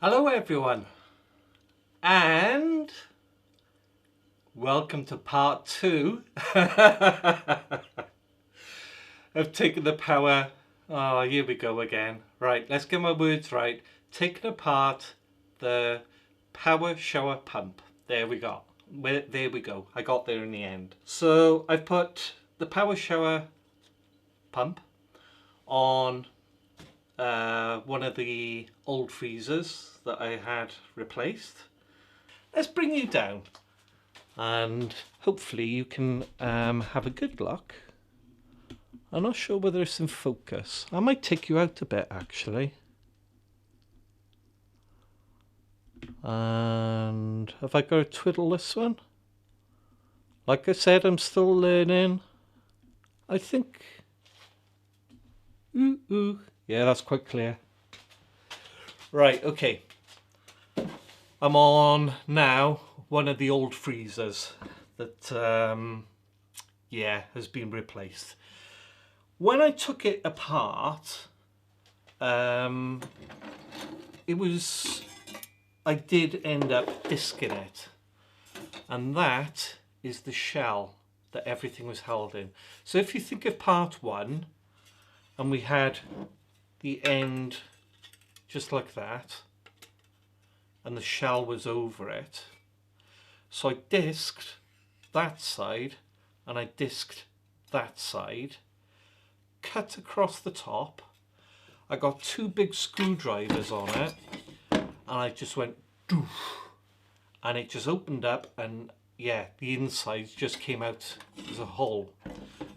Hello everyone, and welcome to part 2 of taking the power. Oh, here we go again. Right, let's get my words right. Taking apart the power shower pump. There we go. There we go. I got there in the end. So I've put the power shower pump on one of the old freezers that I had replaced. Let's bring you down and hopefully you can have a good look. I'm not sure whether it's in focus. I might take you out a bit actually. And have I got to twiddle this one? Like I said, I'm still learning. I think... Ooh. Yeah, that's quite clear. Right, okay. I'm on now one of the old freezers that has been replaced. When I took it apart, I did end up disking it, and that is the shell that everything was held in. So if you think of part 1, and we had the end just like that, and the shell was over it. So I disked that side and I disked that side, cut across the top. I got 2 big screwdrivers on it and I just went doof, and it just opened up, and yeah, the insides just came out as a hole.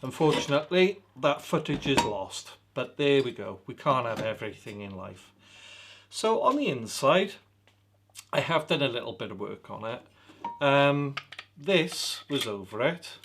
Unfortunately, that footage is lost, but there we go. We can't have everything in life. So on the inside, I have done a little bit of work on it. This was over it,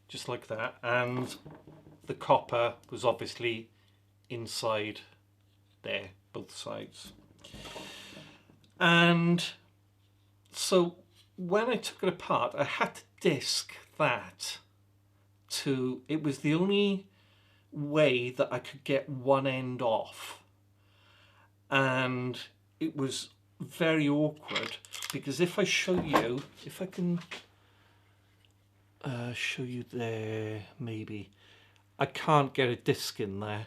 just like that, and the copper was obviously inside there, both sides. And so when I took it apart, I had to disk that to, it was the only way that I could get one end off. And it was very awkward, because if I show you, if I can show you there, maybe I can't get a disc in there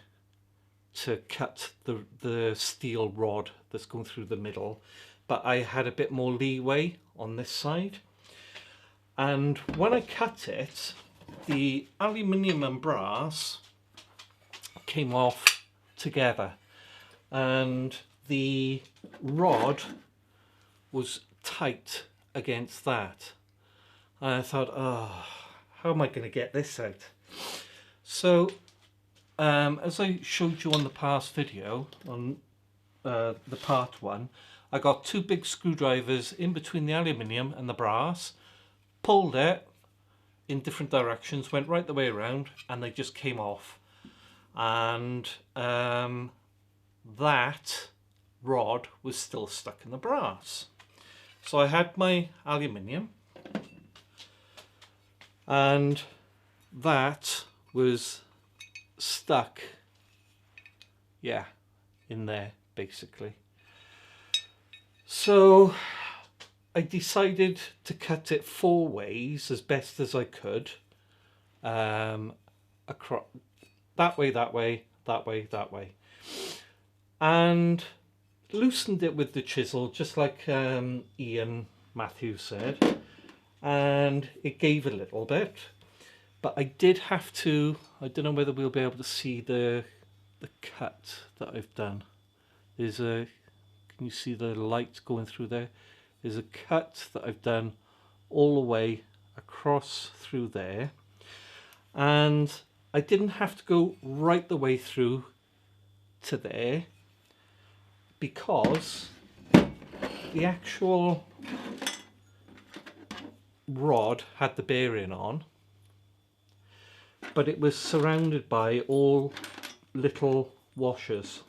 to cut the steel rod that's going through the middle, but I had a bit more leeway on this side. And when I cut it, the aluminium and brass came off together, and the rod was tight against that, and I thought, oh, how am I going to get this out? So as I showed you on the past video, on the part 1, I got 2 big screwdrivers in between the aluminium and the brass, pulled it in different directions, went right the way around, and they just came off. And that rod was still stuck in the brass. So I had my aluminium, and that was stuck, yeah, in there basically. So I decided to cut it 4 ways as best as I could, across, that way, that way, that way, that way, and loosened it with the chisel, just like Ian Matthews said, and it gave a little bit. But I did have to, I don't know whether we'll be able to see the cut that I've done. There's a, can you see the light going through there? There's a cut that I've done all the way across through there, and I didn't have to go right the way through to there, because the actual rod had the bearing on, but it was surrounded by all little washers,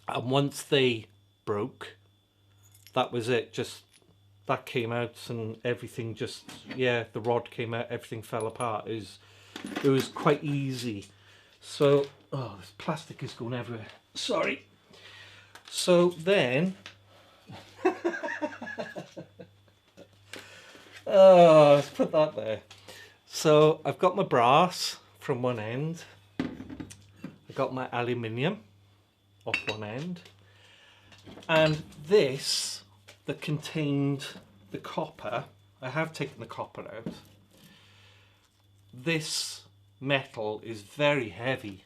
and once they broke, that was it. Just that came out, and everything just, yeah, the rod came out, everything fell apart. It was quite easy. So, oh, this plastic is going everywhere, sorry. So then, oh, let's put that there. So I've got my brass from one end. I've got my aluminium off one end. And this that contained the copper, I have taken the copper out. This metal is very heavy.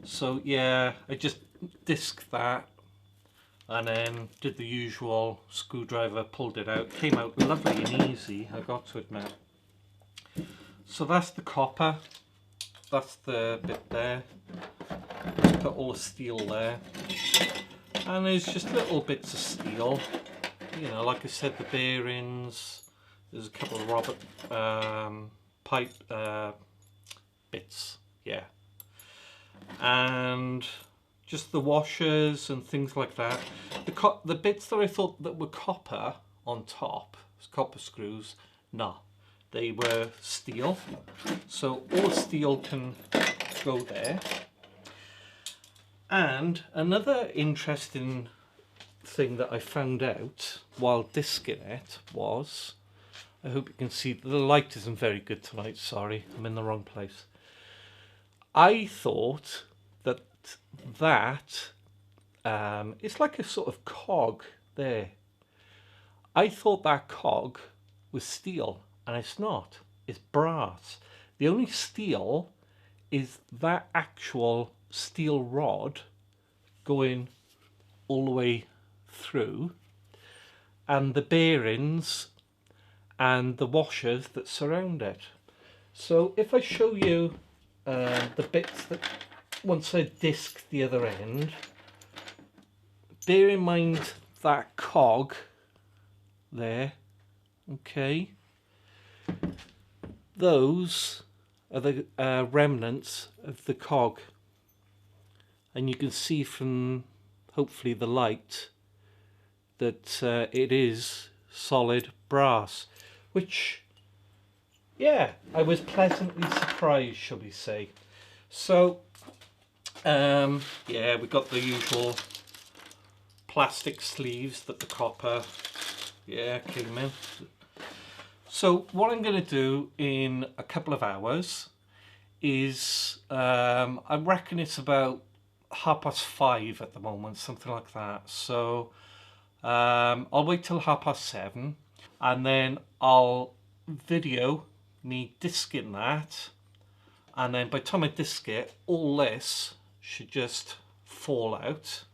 So yeah, I just disked that and then did the usual screwdriver, pulled it out. Came out lovely and easy, I got to admit. So that's the copper. That's the bit there. Got all the steel there. And there's just little bits of steel. You know, like I said, the bearings. There's a couple of rubber pipe bits. Yeah. And just the washers and things like that. The bits that I thought that were copper on top, copper screws, no, they were steel. So all the steel can go there. And another interesting thing that I found out while disking it was, I hope you can see, the light isn't very good tonight, sorry, I'm in the wrong place. I thought that it's like a sort of cog there. I thought that cog was steel, and it's not. It's brass. The only steel is that actual steel rod going all the way through, and the bearings and the washers that surround it. So if I show you the bits that once I disc the other end, bear in mind that cog there, okay, those are the remnants of the cog, and you can see from hopefully the light that it is solid brass, which, yeah, I was pleasantly surprised, shall we say. So yeah, we got the usual plastic sleeves that the copper, yeah, came in. So what I'm going to do in a couple of hours is, I reckon it's about 5:30 at the moment, something like that. So I'll wait till 7:30 and then I'll video me disking that, and then by the time I disc it, all this should just fall out.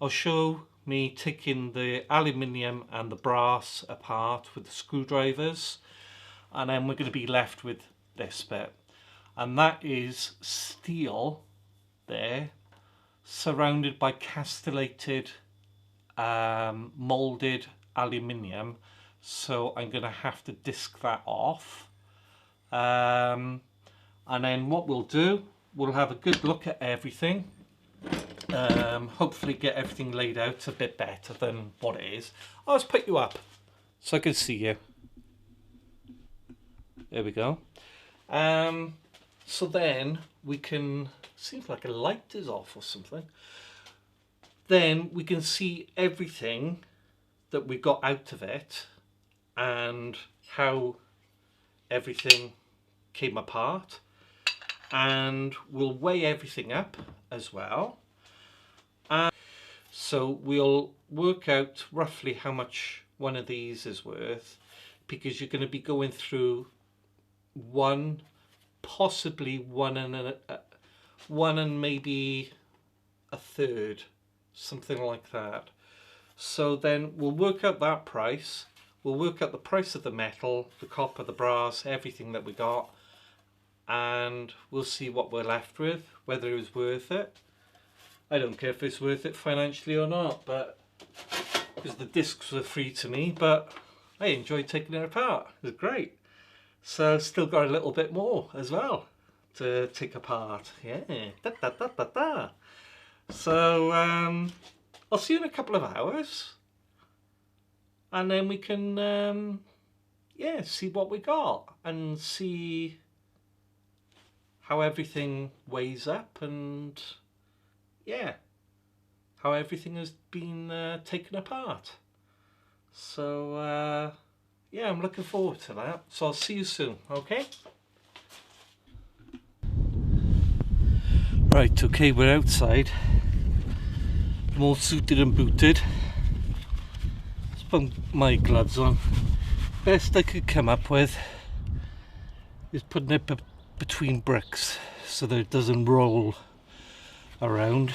I'll show me taking the aluminium and the brass apart with the screwdrivers, and then we're going to be left with this bit, and that is steel there surrounded by castellated molded aluminium. So I'm going to have to disc that off, and then what we'll do, we'll have a good look at everything, hopefully get everything laid out a bit better than what it is. I'll just put you up so I can see you. There we go. So then we can, seems like a light is off or something, then we can see everything that we got out of it and how everything came apart, and we'll weigh everything up as well, and so we'll work out roughly how much one of these is worth, because you're going to be going through one, possibly one and maybe a third, something like that. So then we'll work out that price, we'll work out the price of the metal, the copper, the brass, everything that we got, and we'll see what we're left with, whether it was worth it. I don't care if it's worth it financially or not, but because the discs were free to me, but I enjoyed taking it apart. It was great. So still got a little bit more as well to take apart. Yeah, da, da, da, da, da. So I'll see you in a couple of hours, and then we can yeah, see what we got and see how everything weighs up, and yeah, how everything has been taken apart. So yeah, I'm looking forward to that. So I'll see you soon, okay? Right, okay, we're outside. I'm all suited and booted. Let's put my gloves on. Best I could come up with is putting it between bricks so that it doesn't roll around.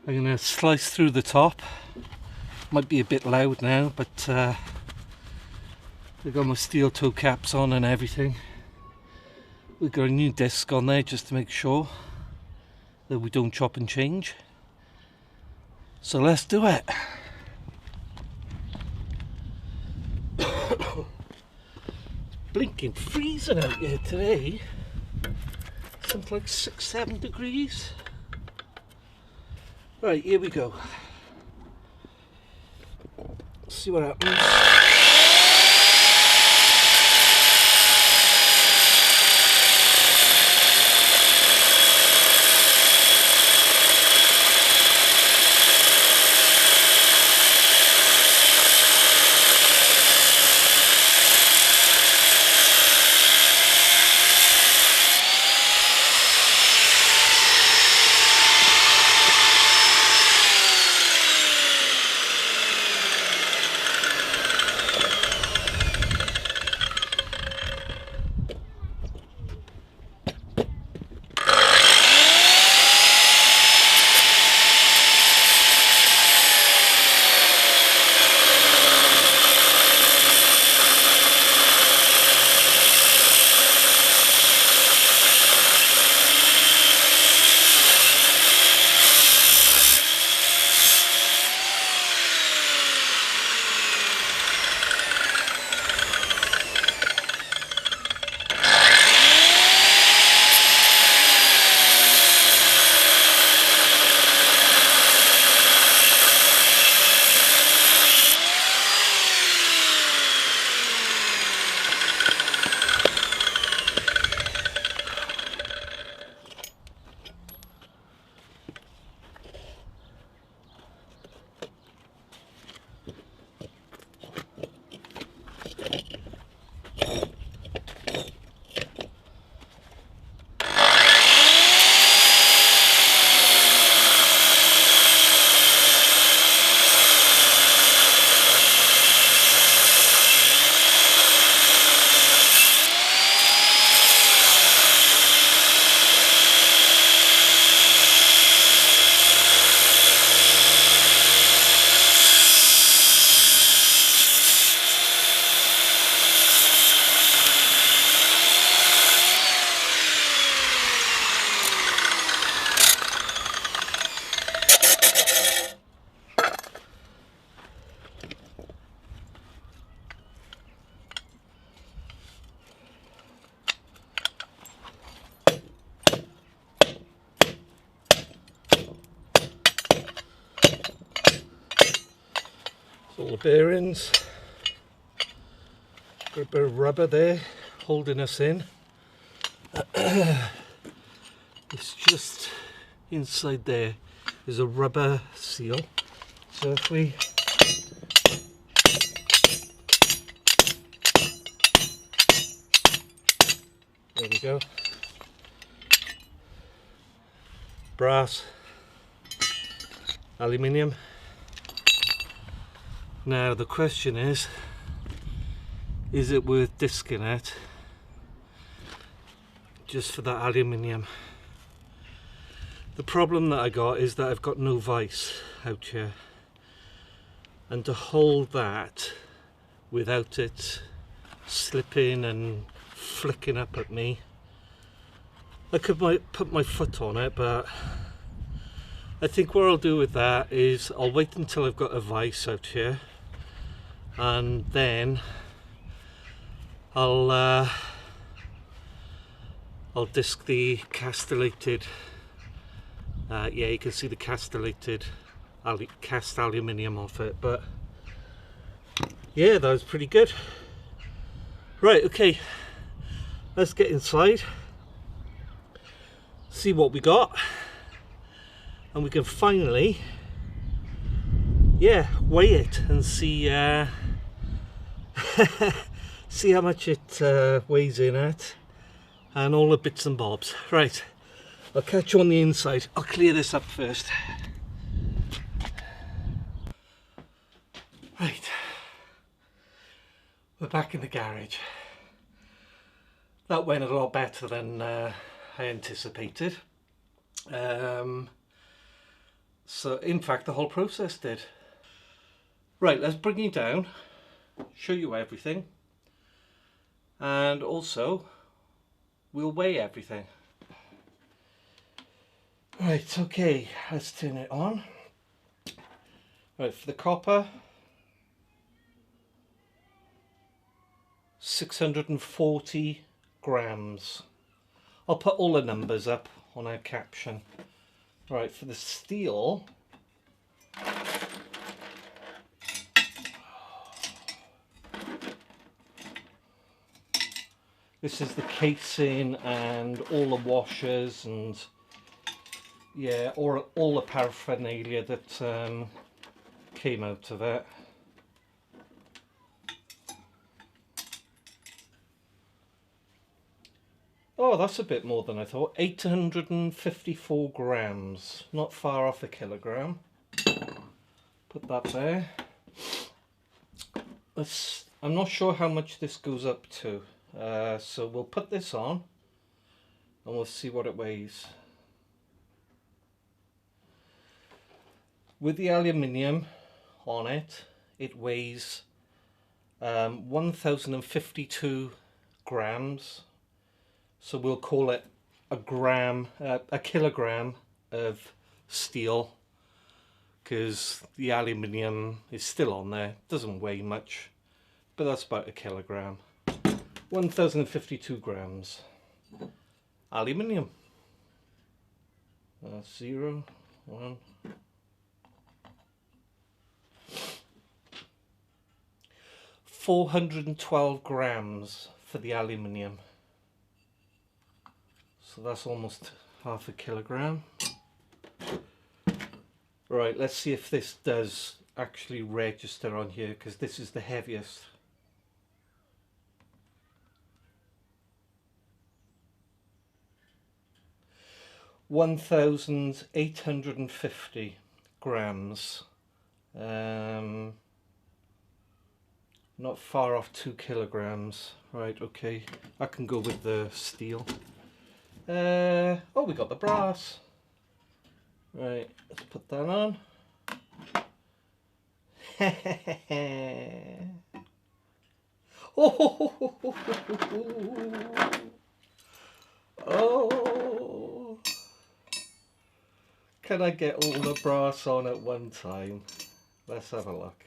I'm going to slice through the top. Might be a bit loud now, but I've got my steel toe caps on and everything. We've got a new disc on there just to make sure that we don't chop and change. So let's do it. Blinking freezing out here today. Something like 6-7 degrees. Right, here we go. See what happens. All the bearings, got a bit of rubber there holding us in. It's just inside there is a rubber seal, so if we there we go, brass, aluminium. Now the question is it worth disking it just for that aluminium? The problem that I got is that I've got no vise out here, and to hold that without it slipping and flicking up at me, I could put my foot on it, but I think what I'll do with that is I'll wait until I've got a vise out here, and then I'll disc the castellated, yeah, you can see the castellated cast aluminium off it, but yeah, that was pretty good. Right, okay, let's get inside, see what we got, and we can finally, yeah, weigh it and see see how much it weighs in at, and all the bits and bobs. Right, I'll catch you on the inside. I'll clear this up first. Right, we're back in the garage. That went a lot better than I anticipated. So in fact the whole process did. Right, let's bring you down, show you everything, and also we'll weigh everything. Right, okay, let's turn it on. Right, for the copper, 640 grams. I'll put all the numbers up on our caption. Right, for the steel, this is the casing and all the washers and yeah, or all the paraphernalia that came out of it. Oh, that's a bit more than I thought. 854 grams. Not far off a kilogram. Put that there. I'm not sure how much this goes up to. So we'll put this on and we'll see what it weighs. With the aluminium on it, it weighs 1052 grams. So we'll call it a kilogram of steel, because the aluminium is still on there. It doesn't weigh much, but that's about a kilogram. 1052 grams. Aluminium. 0, 1. 412 grams for the aluminium. So that's almost half a kilogram. Right, let's see if this does actually register on here, because this is the heaviest. $1,850 grams. Not far off 2 kilograms. Right, okay, I can go with the steel. Oh, we got the brass. Right, let's put that on. Oh, can I get all the brass on at one time? Let's have a look.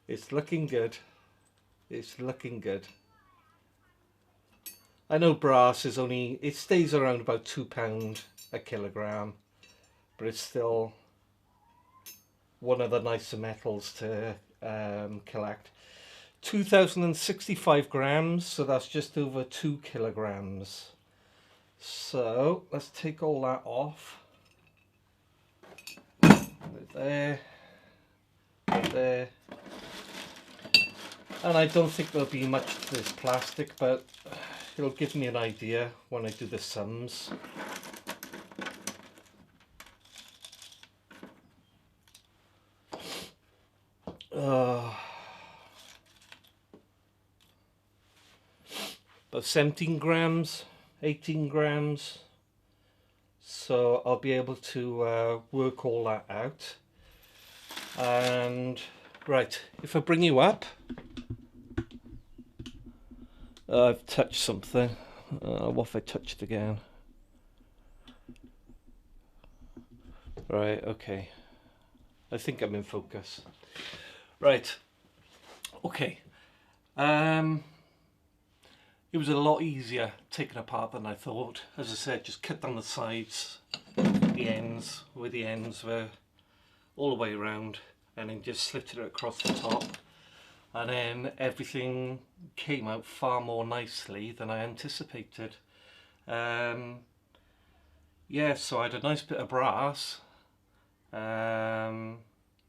It's looking good. It's looking good. I know brass is only, it stays around about £2 a kilogram, but it's still one of the nicer metals to collect. 2,065 grams, so that's just over 2 kilograms. So let's take all that off. There, there. And I don't think there'll be much to this plastic, but it'll give me an idea when I do the sums. About 17 grams, 18 grams. So I'll be able to work all that out. And right, if I bring you up, I've touched something. What if I touched again? Right, okay. I think I'm in focus. Right, okay. It was a lot easier taking apart than I thought. As I said, just cut down the sides, the ends, where the ends were, all the way around, and then just slit it across the top. And then everything came out far more nicely than I anticipated. Yeah, so I had a nice bit of brass, the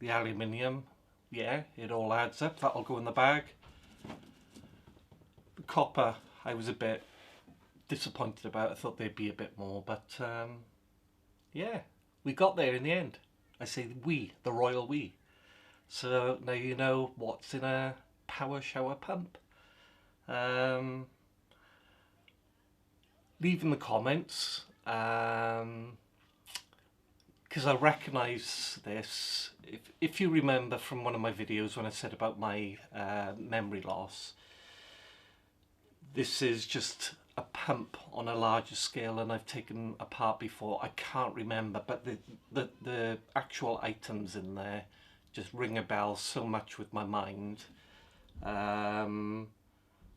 aluminium, yeah, it all adds up, that'll go in the bag. The copper, I was a bit disappointed about, I thought there'd be a bit more, but yeah, we got there in the end. I say we, the royal we. So now you know what's in a power shower pump. Leave in the comments, because I recognise this. If you remember from one of my videos when I said about my memory loss, this is just a pump on a larger scale and I've taken apart before. I can't remember, but the actual items in there just ring a bell so much with my mind.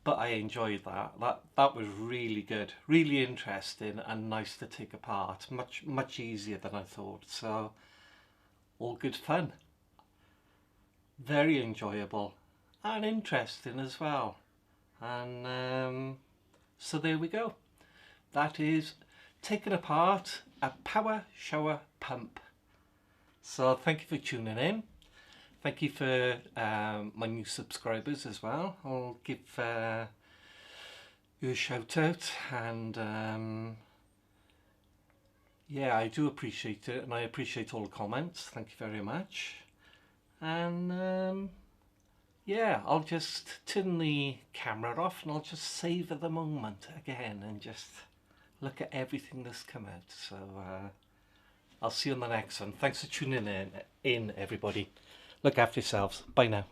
But I enjoyed that. That was really good, really interesting and nice to take apart. Much easier than I thought. So all good fun. Very enjoyable and interesting as well. And so there we go. That is taken apart a power shower pump. So thank you for tuning in. Thank you for my new subscribers as well. I'll give you a shout out, and yeah, I do appreciate it, and I appreciate all the comments. Thank you very much. And yeah, I'll just turn the camera off and I'll just savour the moment again and just look at everything that's come out. So I'll see you on the next one. Thanks for tuning in everybody. Look after yourselves. Bye now.